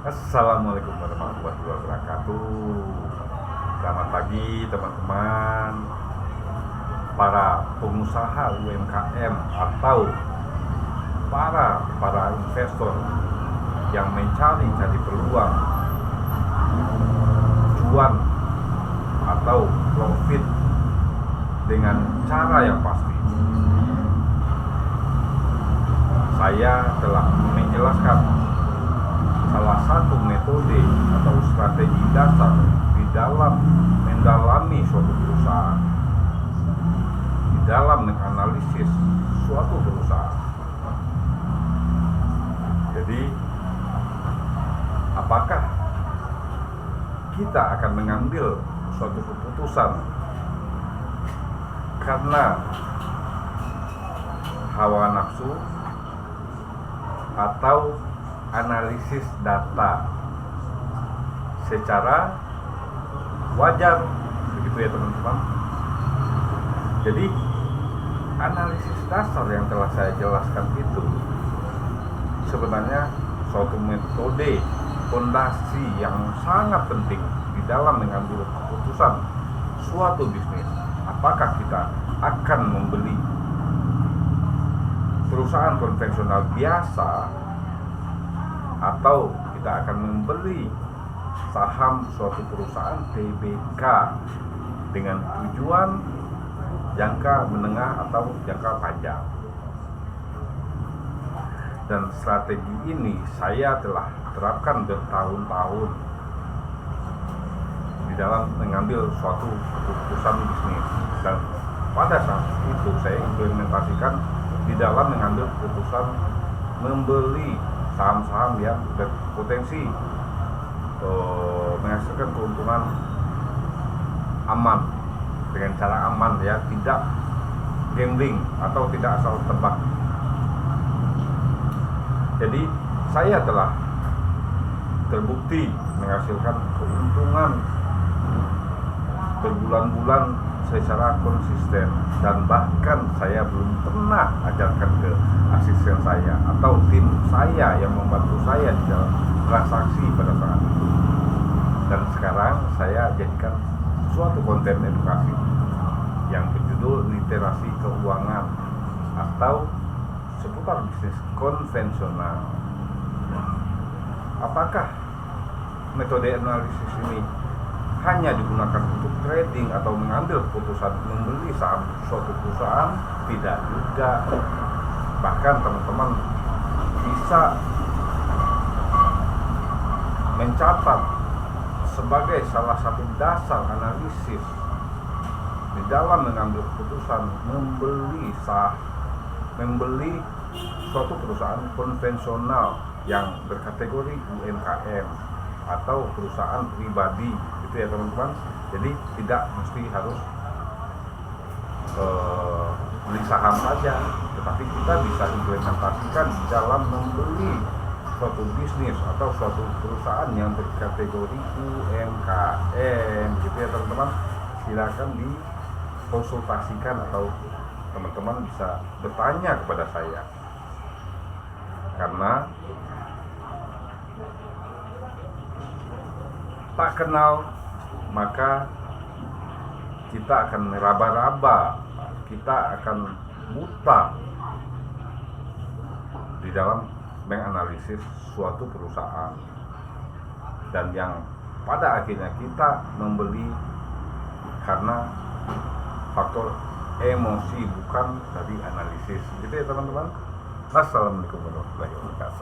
Assalamualaikum warahmatullahi wabarakatuh. Selamat pagi teman-teman, para pengusaha UMKM atau para investor yang mencari peluang cuan atau profit dengan cara yang pasti. Saya telah menjelaskan salah satu metode atau strategi dasar di dalam mendalami suatu perusahaan, di dalam menganalisis suatu perusahaan. Jadi, apakah kita akan mengambil suatu keputusan karena hawa nafsu atau analisis data secara wajar, begitu ya teman-teman. Jadi analisis dasar yang telah saya jelaskan itu sebenarnya suatu metode fondasi yang sangat penting di dalam mengambil keputusan suatu bisnis. Apakah kita akan membeli perusahaan konvensional biasa atau kita akan membeli saham suatu perusahaan TBK dengan tujuan jangka menengah atau jangka panjang. Dan strategi ini saya telah terapkan bertahun-tahun di dalam mengambil suatu keputusan bisnis, dan pada saat itu saya implementasikan di dalam mengambil keputusan membeli saham-saham yang berpotensi menghasilkan keuntungan aman, dengan cara aman ya, tidak gambling atau tidak asal tebak. Jadi saya telah terbukti menghasilkan keuntungan berbulan-bulan secara konsisten, dan bahkan saya belum pernah ajarkan ke asisten saya atau tim saya yang membantu saya di dalam transaksi pada saat itu. Dan sekarang saya jadikan suatu konten edukasi yang berjudul literasi keuangan atau seputar bisnis konvensional. Apakah metode analisis ini hanya digunakan untuk trading atau mengambil keputusan membeli saham suatu perusahaan? Tidak juga. Bahkan teman-teman bisa mencatat sebagai salah satu dasar analisis di dalam mengambil keputusan membeli suatu perusahaan konvensional yang berkategori UMKM atau perusahaan pribadi, gitu ya teman-teman. Jadi tidak mesti harus beli saham saja, tetapi kita bisa implementasikan di dalam membeli suatu bisnis atau suatu perusahaan yang berkategori UMKM, gitu ya teman-teman. Silakan dikonsultasikan atau teman-teman bisa bertanya kepada saya, karena tak kenal maka kita akan meraba-raba, kita akan buta di dalam menganalisis suatu perusahaan, dan yang pada akhirnya kita membeli karena faktor emosi, bukan dari analisis, gitu ya teman-teman. Assalamualaikum warahmatullahi wabarakatuh.